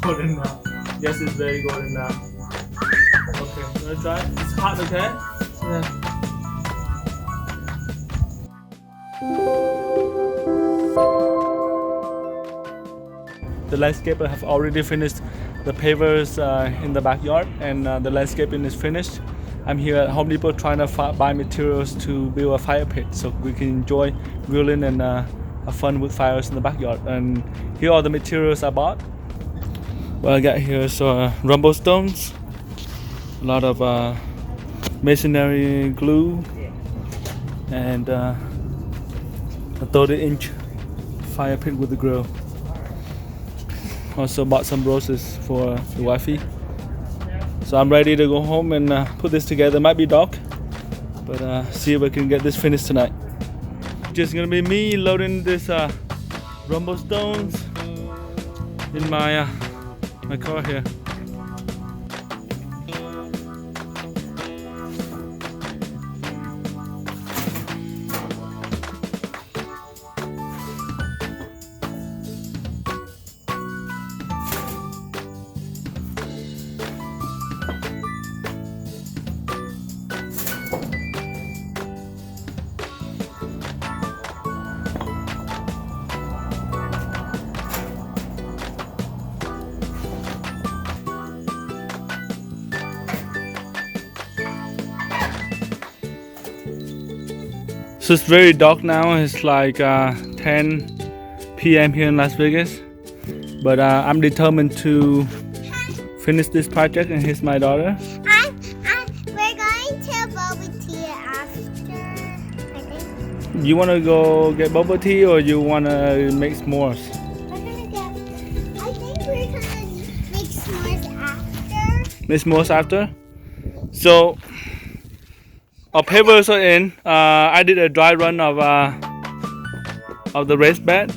golden now. Yes, it's very golden now. Okay, wanna try? It's hot, okay? Yeah. The landscaper have already finished the pavers in the backyard, and the landscaping is finished. I'm here at Home Depot trying to buy materials to build a fire pit so we can enjoy grilling and have fun with fires in the backyard. And here are the materials I bought. What I got here is rumblestones, a lot of masonry glue, and a 30-inch fire pit with the grill. Also bought some roses for the wifey. So I'm ready to go home and put this together. It might be dark, but see if I can get this finished tonight. Just gonna be me loading this rumblestones in my my car here. So it's very dark now. It's like 10 p.m. here in Las Vegas, but I'm determined to finish this project. And here's my daughter. We're going to bubble tea after, I think. You want to go get bubble tea or you want to make s'mores? I think we're gonna make s'mores after. Make s'mores after? So our pavers are in. I did a dry run of the raised bed.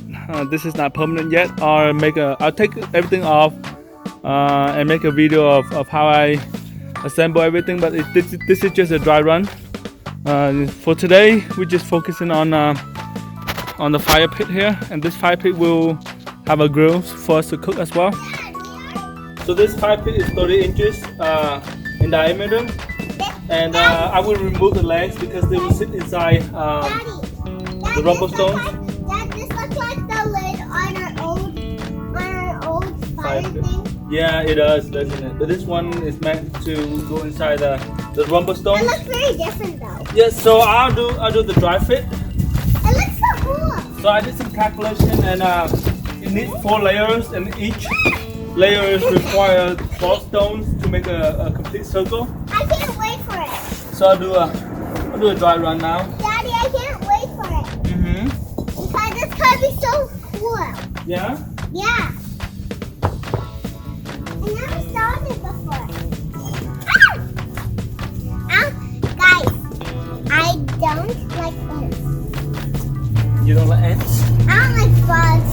This is not permanent yet. I'll take everything off and make a video of how I assemble everything. But this is just a dry run. For today, we're just focusing on the fire pit here, and this fire pit will have a grill for us to cook as well. So this fire pit is 30 inches in diameter. And I will remove the legs because they will sit inside the rumblestones. Dad, this looks like the lid on our old fire thing. Yeah, it does, doesn't it? But this one is meant to go inside the rumblestones. It looks very different though. Yes, so I'll do the dry fit. It looks so cool. So I did some calculation, and it needs 4 layers, and each layers require 12 stones to make a complete circle. I can't wait for it. So I'll do a dry run now. Daddy, I can't wait for it. Because it's gonna be so cool. Yeah? Yeah. I never saw this before. Guys, I don't like ants. You don't like ants? I don't like bugs.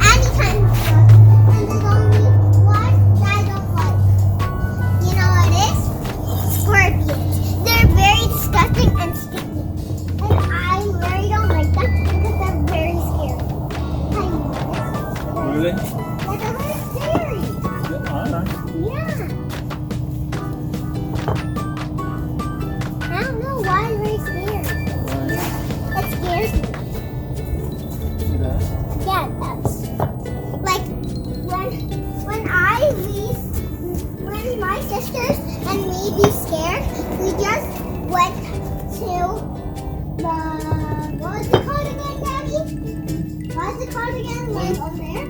Any kind of bug. And there's only one that I don't like. You know what it is? Scorpions. They're very disgusting and sticky. And I really don't like them because they're very scary. I know this. Really? Yeah, they're very scary. Yeah, alright. Yeah. I don't know why they're very scary. It scares me. See that? Yeah, it does. Like when my sisters and me be scared, we just went to the, what was it called again, Daddy? What was it called again? Like over there?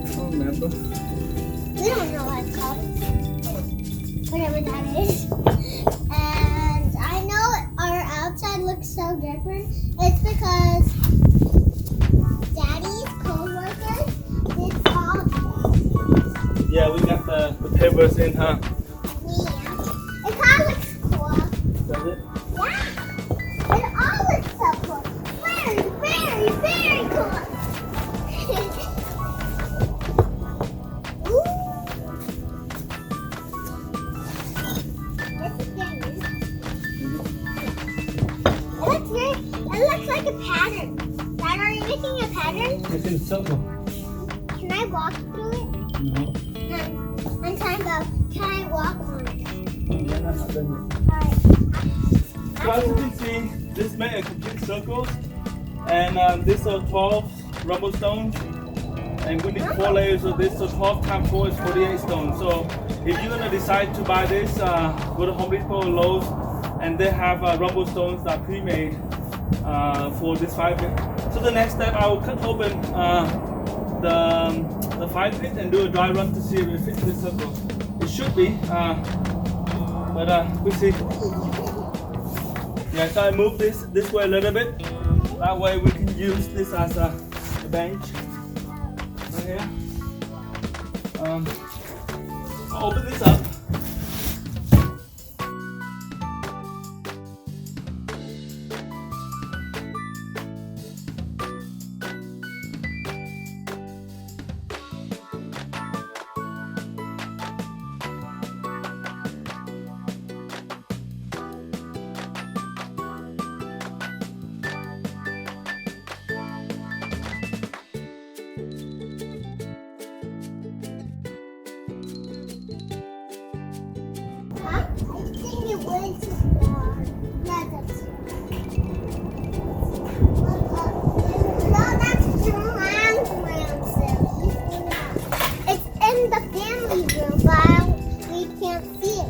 I don't remember. We don't know what it's called. Whatever that is. And I know our outside looks so different. It's because Daddy's co-workers did all. Yeah, we got the pavers in, huh? Yeah. It kind of looks cool. Does it? Yeah. It all looks so cool. Very, very, very cool. Ooh. This is getting it looks like a pattern. Dad, are you making a pattern? It's in circle. Can I walk through it? No. And can I walk on it? Yeah, that's not done yet. Alright. So as you can see, this made a complete circle, and these are 12 rumblestones, and we need 4 layers of this. So 12 times 4 is 48 stones. So if you're gonna decide to buy this, go to Home Depot or Lowe's, and they have rumblestones that are pre-made for this 5 pit. So the next step, I will cut open the 5 pit and do a dry run to see if it fits this circle. It should be, but we'll see. Yeah, so I move this way a little bit. That way we can use this as a bench. Right here. I'll open this up. Huh? I think it went too far. Yeah, that's no, that's GreenMangoes, Silly. It's in the family room, but we can't see it.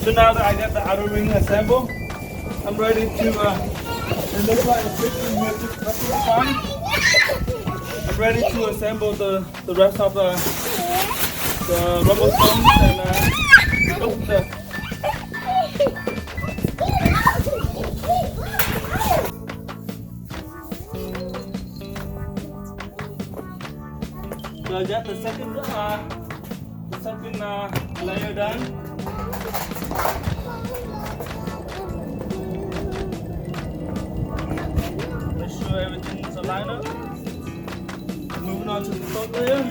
So now that I got the outer ring assembled, I'm ready to, it looks like it's fixing fun. I'm ready to assemble the rest of the rumblestones and look at so I got the second layer done. Make sure everything's aligned up. Moving on to the third layer.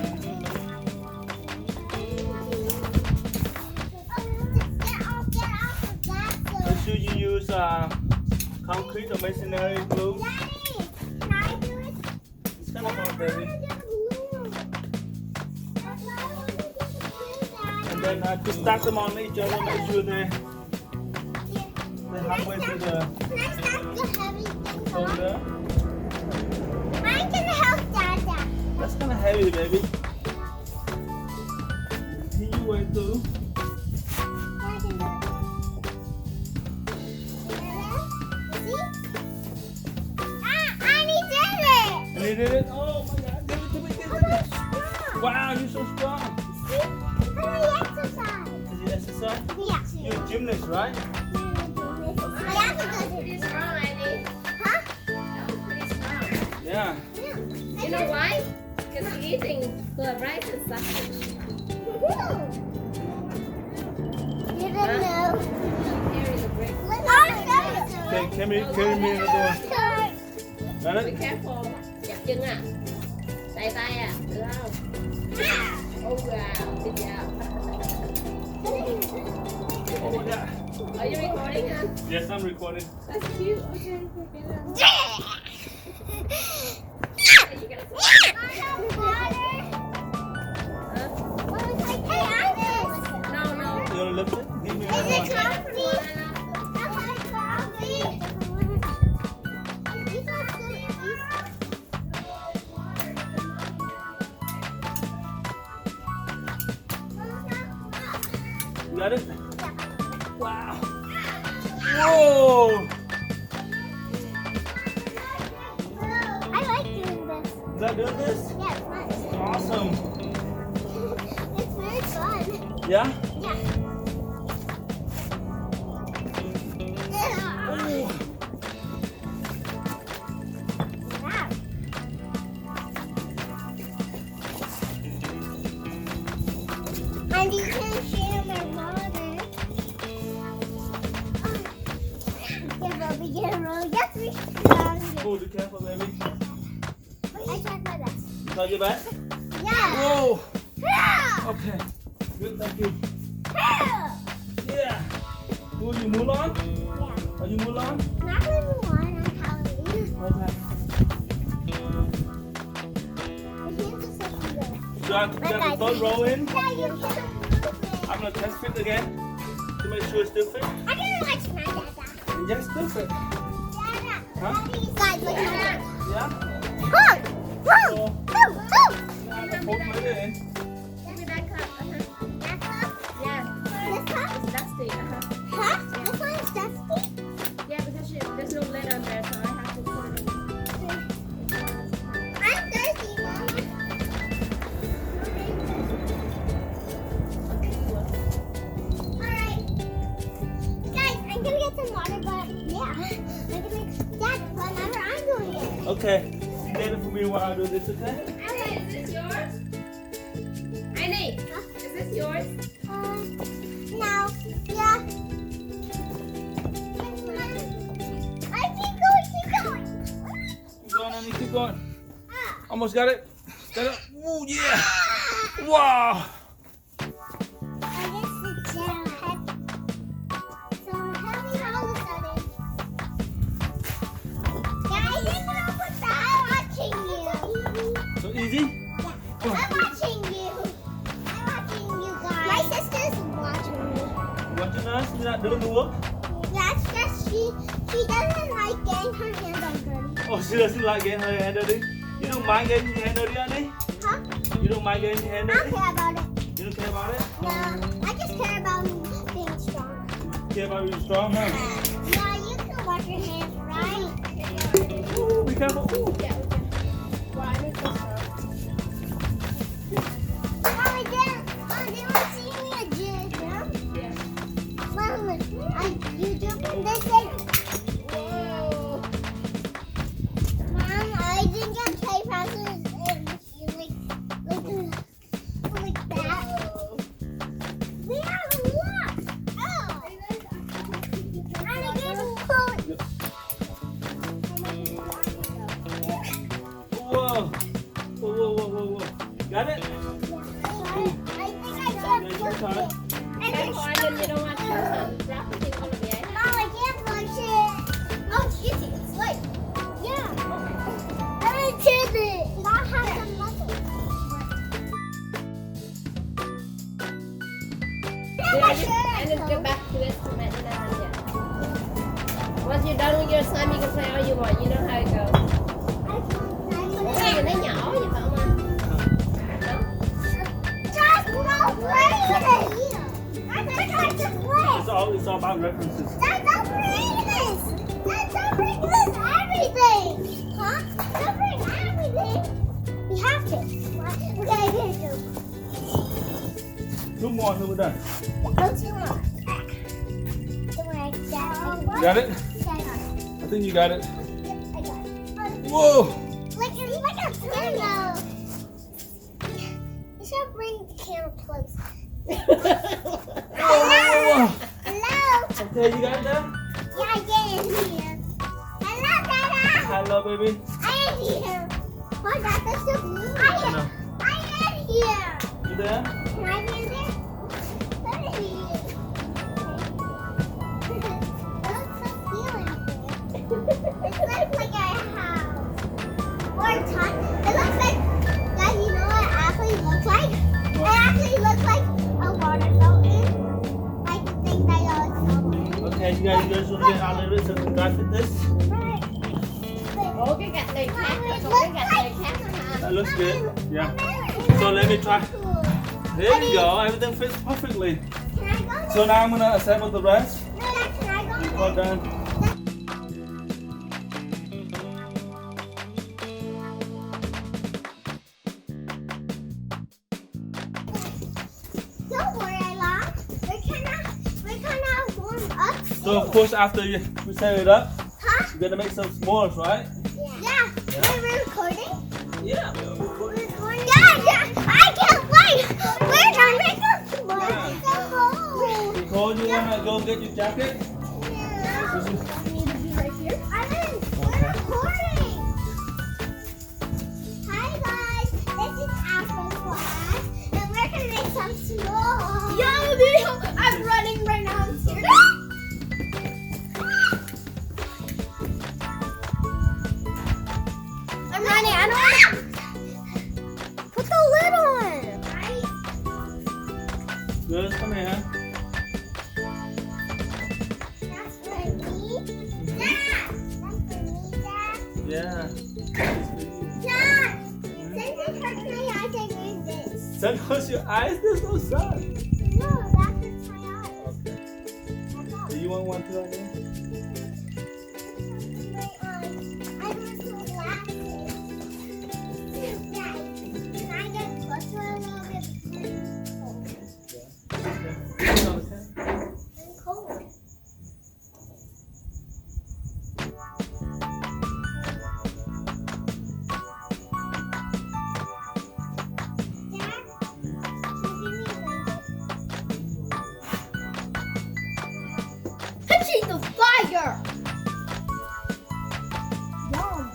Make sure you use concrete or masonry glue. It's kind of hard, baby. And then to stack them on each other, make sure they're halfway to the shoulder. Mine can help Dada. That's kind of heavy, baby. Can you weigh too? And he did it? Oh my God, give it to me, give it to me. Wow, you're so strong. Did you exercise? Yeah. You're a gymnast, right? Pretty strong, Annie. Huh? That was pretty strong. Yeah. You know why? Because you're eating the rice and sausage. You didn't know. Carry the brick. Okay, carry me another one. Got Be it? careful. Chặt chân à. Tay tay à. Được không? Oh wow. Good job. Oh my God. Are you recording, huh? Yes, I'm recording. That's cute. Okay. Are you gonna No, no. You want to lift it? Give me Is another it one. coffee? You got it? Wow. Whoa! I like doing this. Is that doing this? Yeah, it's fun. Awesome. It's very fun. Yeah? Yeah. Ooh. Wow. And you can share my water. Careful, be careful. Yes, we Oh, be careful, baby. like it back? Yeah. Whoa. Yeah. Okay. Good, thank you. Yeah. Yeah. Will you move on? Yeah. Are you move on? Not really one, I'm telling you. Okay. You got the third row in. Yeah, you can move it. I'm gonna test fit again to make sure it still fit. I didn't watch my dada. Yes, still fit. Dada. Huh? Guys, look at that. Yeah. Come. Come. So, Come. Come. now the poke right in. Give me that cup. That cup? Yeah. This cup? It's dusty. Huh? This one is dusty? Yeah, because there's no lid on there, so I have to pour it in. I'm thirsty, Mama. Alright. Guys, I'm gonna get some water, but yeah. I'm gonna make that whenever I'm doing it. Okay. Stand it for me while I do this, okay? Hey, is this yours? Annie, is this yours? No. Yeah. I keep going, keep going. Keep going, Annie, keep going. Ah. Almost got it. Got it. Ooh, yeah. Wow. I guess the gel heavy. So heavy all of a sudden. Guys, you know what? I'm watching you. So easy? I'm watching you. I'm watching you guys. My sister's watching me. Watching us? You're not doing the work? That's just she doesn't like getting her hands on dirty. Oh, she doesn't like getting her hand dirty? You don't mind getting your hand dirty, Annie? Huh? You don't mind getting your hand I dirty? don't care about it. You don't care about it? No, I just care about being strong. Care about being strong, huh? Yeah, you can wash your hands, right? Ooh, be careful. Ooh. Yeah, okay. Well, I need this one. Mom, they were seeing me a gym. Yeah. Mom, you do they say, Whoa. Mom, I didn't get play passes and like that. We have a lot. Oh. And again, Whoa. Whoa. Got it? I think I can't Yeah, push try it. it. And Careful, then, Ivan, you don't want to drop the thing all over your head. Mom, I can't push it. Oh, excuse me, it's light. Yeah. I'm gonna choose it. I have some muscle. And then go back to it. Once you're done with your slime, you can play all you want. You know how it goes. Ôi, mình thấy nhỏ vậy phải không anh? Just no play with it. I'm gonna try to play. It's all about references. That's not Christmas. That's not Christmas. Everything. Huh? Don't bring everything. We have to. Okay, here you Two more until we're done. go. Go to one. Got it? I think you got it. I got it. Whoa. Like it's like a piano. You should bring the camera close. Whoa. Hello. Okay, you got it there? Yeah, I get in here. Hello, Dada. Hello, baby. I am here. Oh, that's so blue. I am here. You there? Can I be in there? Let me be. It looks so cute. It looks like a house. Or a ton. It looks like, guys, you know what it actually looks like? It actually looks like a water fountain. Like the thing that you always saw. Okay, you guys want to get out of it so we can guys fit this? Right. Ủa cái gạch này khác, It còn looks cái gạch này like khác hả? That looks good. Yeah. So let me try. There you go. Everything fits perfectly. Can I go So now I'm gonna assemble the rest. No, Dad, can I go All done. Don't worry, Ayla. We're kind of warm up. So of course after we set it up, Huh? we're gonna make some s'mores, right? Yeah. We're recording? Yeah. Recording? Yeah. I can't wait. We're gonna make a Nicole, you wanna go get your jacket? Yeah. This is- We're recording. Hi, guys. small. Yeah, video. I'm running right now. I'm scared. I'm running. I don't want to put the lid on. Good, come here. That's for me. Dad! That's for me, Dad. Yeah. Dad! Since it hurts my eyes, I use this. Sun hurts your eyes? There's no sun. No, that hurts my eyes. Okay. That's all. Do you want one too, Anya? My eyes. I want some glasses. Dad, can I get closer a little bit? Okay. I'm cold. Dad, can you give me a blanket? Touching the fire. Yum.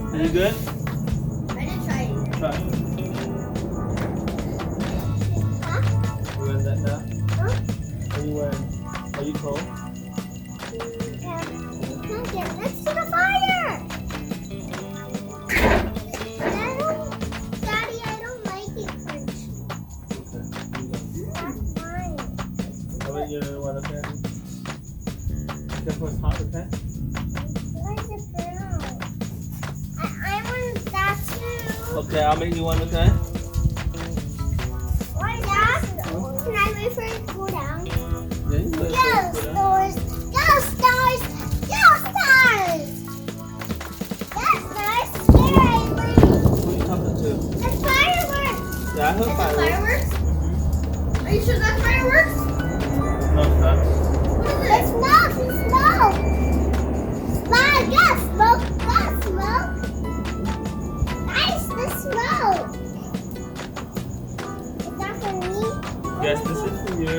Are you good? I didn't try it. Try. Huh? You wearing that now? Huh? Are you wearing? Are you cold? Can't get next to the fire. Daddy, I don't like it crunchy. That's fine. How about you want to pan? Careful, it's hot, okay? Where's the brown? I want that too. Okay, I'll make you one, okay? Why that? Can I wait for it to cool down? Yeah, you can. Yellow stars! Yellow stars! Yellow stars! Yellow stars! Scary! Who are you talking to? That's fireworks! Yeah, I heard Is that fireworks. fireworks? Are you sure that's fireworks? No, it's not. What is It's it? smoke! It's smoke! Smile! Got smoke! Got smoke! Nice! The smoke! Is that for me? Yes, this is for you.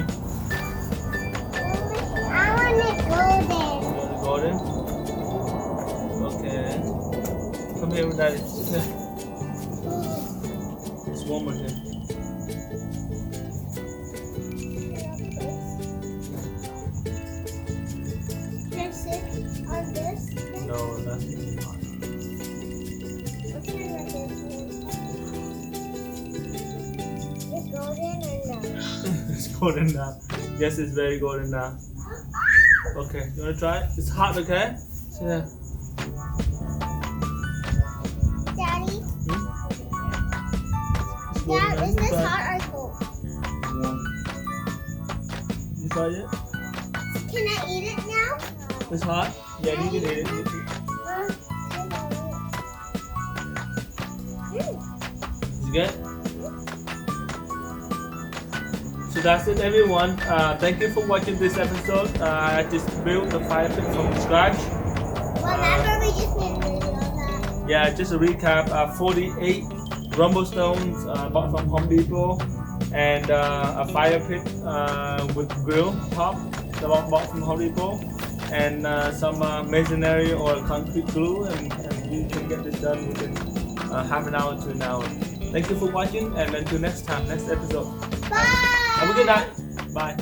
I want it golden. You want the golden? Okay. Come here with daddy. Okay. It's warmer here. This is on this. No, nothing. What kind of this is? Is it golden or no? It's golden now. Yes, it's very golden now. Okay, you wanna try it? It's hot, okay? Yeah. Daddy, It's golden Dad, now. is this Try it. hot or cold? Yeah. You try it? Can I eat it now? It's hot? Yeah, you can eat it. It's good? So that's it, everyone. Thank you for watching this episode. I just built the fire pit from scratch. Remember, we just made a video of that. Yeah, just a recap. 48 rumblestones bought from Home Depot, and a fire pit with grill top that I bought from Home Depot, and some masonry or concrete glue, and you can get this done within half an hour to an hour. Thank you for watching, and until next time, next episode. Bye! Have a good night. Bye.